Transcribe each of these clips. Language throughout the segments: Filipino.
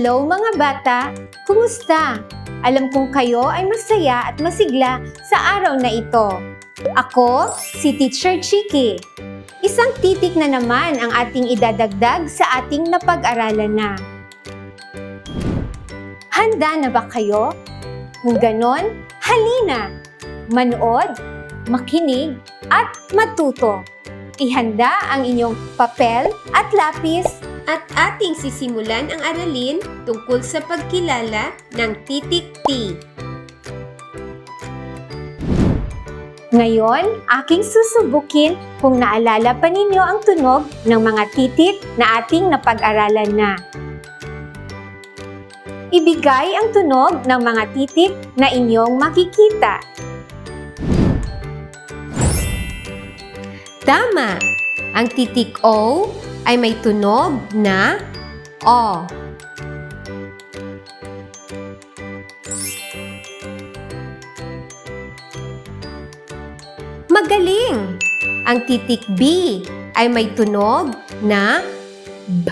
Hello mga bata! Kumusta? Alam kong kayo ay masaya at masigla sa araw na ito. Ako, si Teacher Chiki. Isang titik na naman ang ating idadagdag sa ating napag-aralan na. Handa na ba kayo? Kung ganon, halina! Manood, makinig, at matuto. Ihanda ang inyong papel at lapis at ating sisimulan ang aralin tungkol sa pagkilala ng titik T. Ngayon, aking susubukin kung naalala pa ninyo ang tunog ng mga titik na ating napag-aralan na. Ibigay ang tunog ng mga titik na inyong makikita. Tama! Ang titik O ay may tunog na O. Magaling! Ang titik B ay may tunog na B.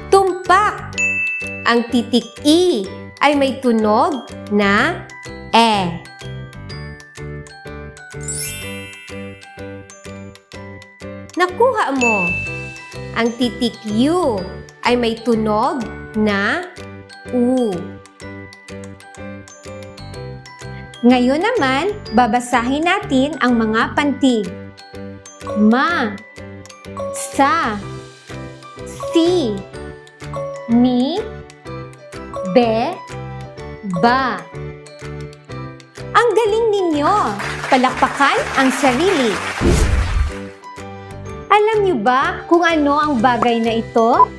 Tumpak! Ang titik E ay may tunog na E. Nakuha mo! Ang titik U ay may tunog na U. Ngayon naman, babasahin natin ang mga pantig. Ma, sa, si, mi, be, ba. Ang galing ninyo! Palakpakan ang sarili! Alam niyo ba kung ano ang bagay na ito?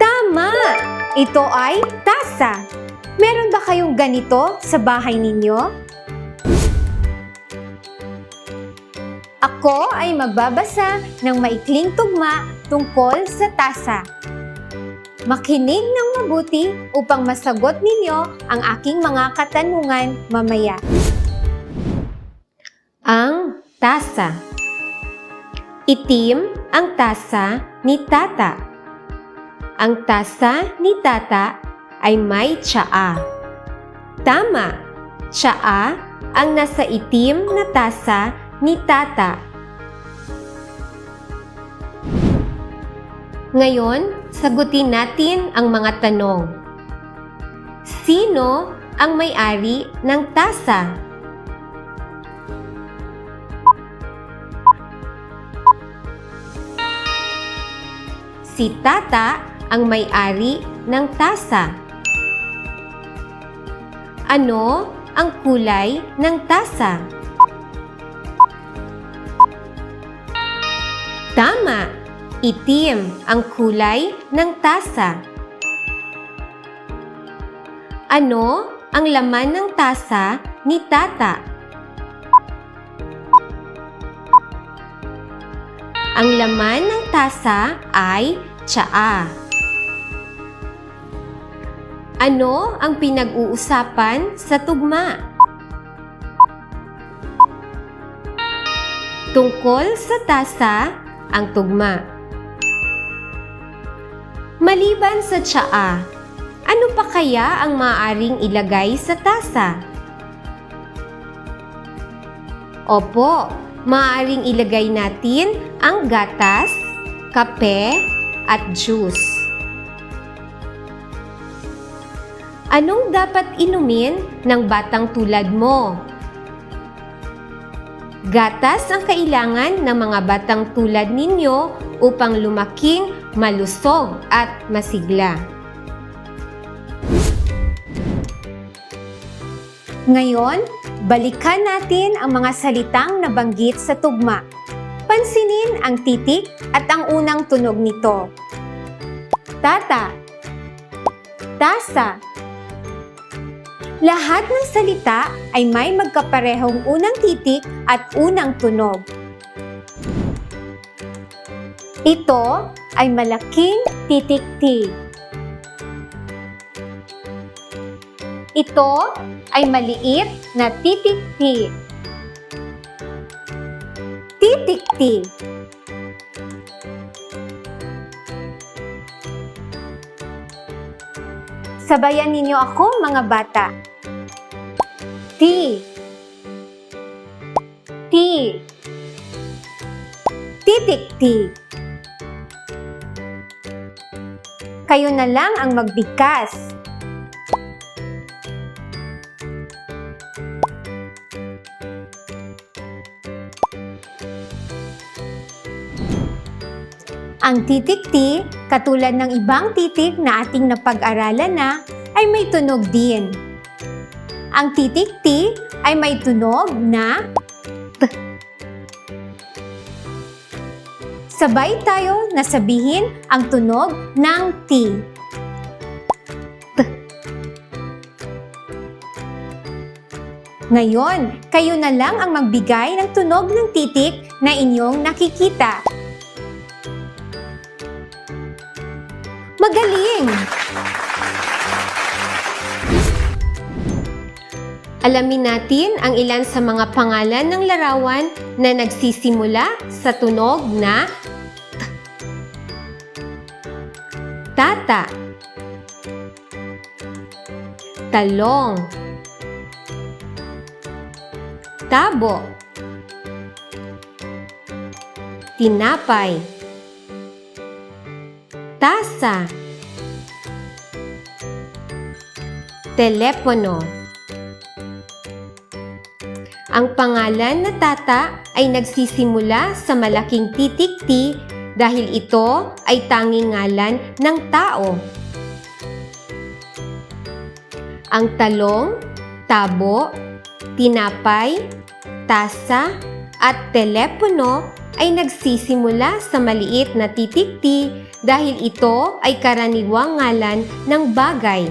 Tama! Ito ay tasa. Meron ba kayong ganito sa bahay ninyo? Ako ay magbabasa ng maikling tugma tungkol sa tasa. Makinig ng mabuti upang masagot ninyo ang aking mga katanungan mamaya. Ang tasa. Itim ang tasa ni Tata. Ang tasa ni Tata ay may tsaa. Tama! Tsaa ang nasa itim na tasa ni Tata. Ngayon, sagutin natin ang mga tanong. Sino ang may-ari ng tasa? Si Tata ang may-ari ng tasa. Ano ang kulay ng tasa? Tama! Itim ang kulay ng tasa. Ano ang laman ng tasa ni Tata? Ang laman ng tasa ay tsaa. Ano ang pinag-uusapan sa tugma? Tungkol sa tasa ang tugma. Maliban sa tsaa, ano pa kaya ang maaaring ilagay sa tasa? Opo, maaaring ilagay natin ang gatas, kape, at juice. Anong dapat inumin ng batang tulad mo? Gatas ang kailangan ng mga batang tulad ninyo upang lumaking malusog at masigla. Ngayon, balikan natin ang mga salitang nabanggit sa tugma. Pansinin ang titik at ang unang tunog nito. Tata, tasa. Lahat ng salita ay may magkaparehong unang titik at unang tunog. Ito ay malaking titik T. Ito ay maliit na titik T. titik T. Sabayan ninyo ako, mga bata. T. T. Titik T. Kayo na lang ang magbigkas. Ang titik T, katulad ng ibang titik na ating napag-aralan na, ay may tunog din. Ang titik T ay may tunog na T. Sabay tayo na sabihin ang tunog ng T. T. Ngayon, kayo na lang ang magbigay ng tunog ng titik na inyong nakikita. Magaling! Alamin natin ang ilan sa mga pangalan ng larawan na nagsisimula sa tunog na T. Tata, talong, tabo, tinapay, tasa, telepono. Ang pangalan na Tata ay nagsisimula sa malaking titik T dahil ito ay tanging ngalan ng tao. Ang talong, tabo, tinapay, tasa, at telepono ay nagsisimula sa maliit na titik T dahil ito ay karaniwang ngalan ng bagay.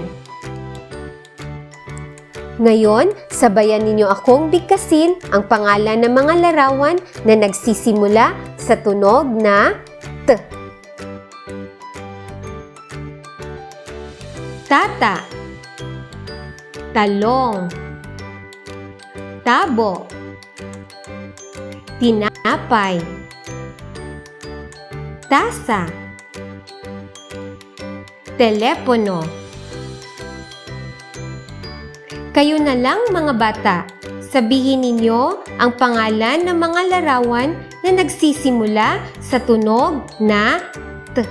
Ngayon, sabayan ninyo akong bigkasin ang pangalan ng mga larawan na nagsisimula sa tunog na T. Tata, talong, tabo, tinapay, tasa, telepono. Kayo na lang, mga bata, sabihin ninyo ang pangalan ng mga larawan na nagsisimula sa tunog na T.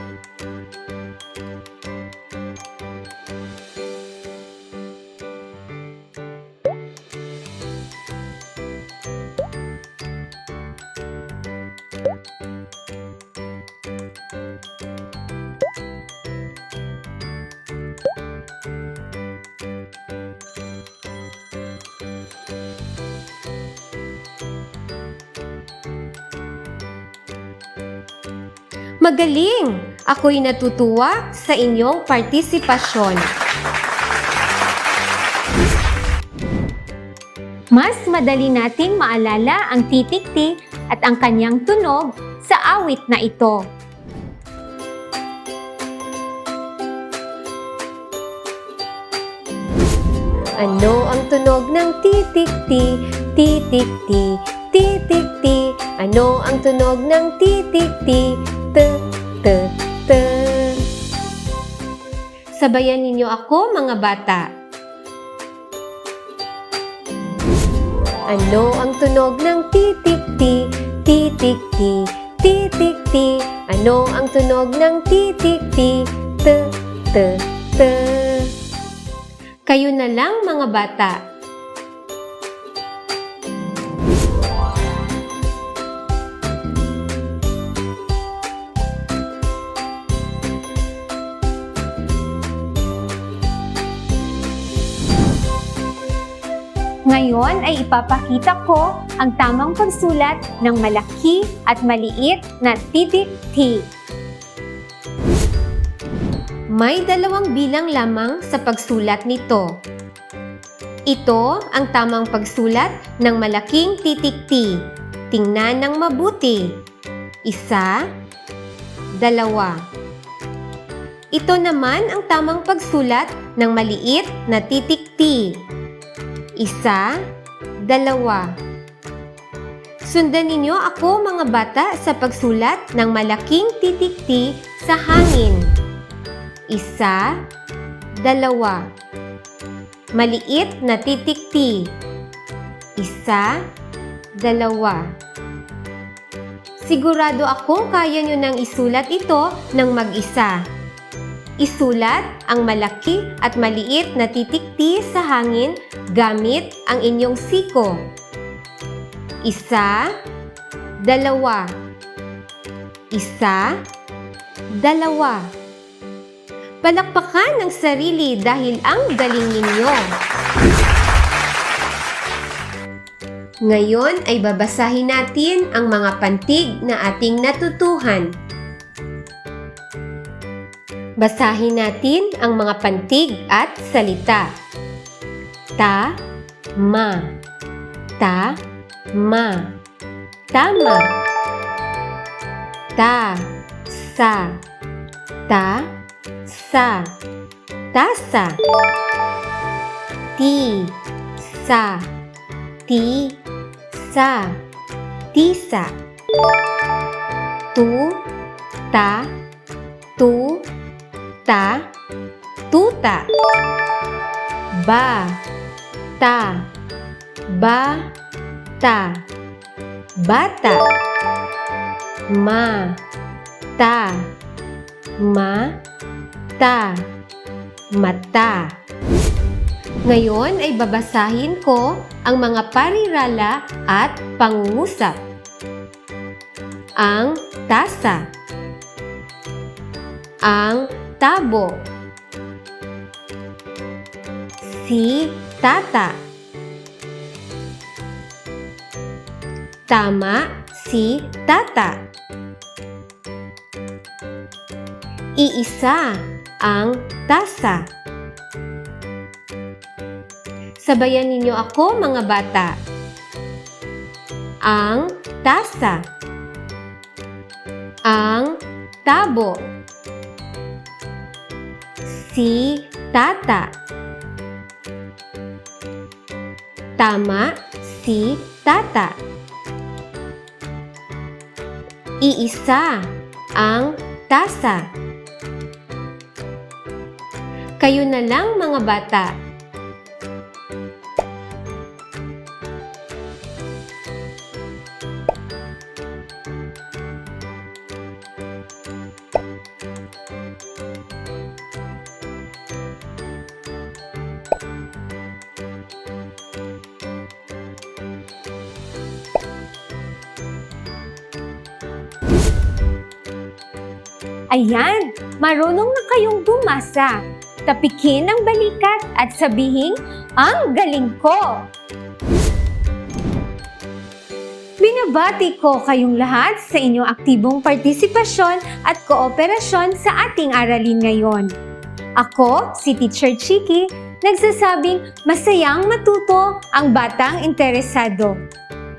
Magaling! Ako'y natutuwa sa inyong partisipasyon. Mas madali nating maalala ang titik T at ang kanyang tunog sa awit na ito. Ano ang tunog ng titik T? Titik T, titik T. Ano ang tunog ng titik T? T, T, T. Sabayan ninyo ako, mga bata. Ano ang tunog ng titik T? Titik T, titik T. Ano ang tunog ng titik T? T, T, T. Kayo na lang, mga bata. Ngayon ay ipapakita ko ang tamang pagsulat ng malaki at maliit na titik T. May 2 bilang lamang sa pagsulat nito. Ito ang tamang pagsulat ng malaking titik T. Tingnan ng mabuti. 1, 2. Ito naman ang tamang pagsulat ng maliit na titik T. 1, 2. Sundan ninyo ako mga bata sa pagsulat ng malaking titik T sa hangin. 1, 2. Maliit na titik T. 1, 2. Sigurado akong kaya nyo nang isulat ito ng mag-isa. Isulat ang malaki at maliit na titik T sa hangin gamit ang inyong siko. 1, 2. 1, 2. Palakpakan ang sarili dahil ang galing ninyo. Ngayon ay babasahin natin ang mga pantig na ating natutuhan. Basahin natin ang mga pantig at salita. Ta-ma. Ta-ma. Tama. Ta-sa. Ta-sa. Tasa. Ti-sa. Ti-sa. Tisa. Tu-ta. Tu-ta. Tuta. Ba-ta. Ba-ta. Bata. Ma-ta. Ma-ta. Mata. Ngayon ay babasahin ko ang mga parirala at pangungusap. Ang tasa. Ang tabo. Si tata. Tama si tata. Iisa ang tasa. Sabayan ninyo ako mga bata. Ang tasa. Ang tabo. Si tata. Tama si tata. Iisa ang tasa. Kayo na lang mga bata. Ayan, marunong na kayong bumasa. Tapikin ang balikat at sabihin, ang galing ko! Binabati ko kayong lahat sa inyong aktibong partisipasyon at kooperasyon sa ating aralin ngayon. Ako, si Teacher Chiki, nagsasabing masayang matuto ang batang interesado.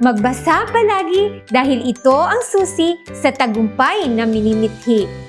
Magbasa palagi dahil ito ang susi sa tagumpay na minimithi.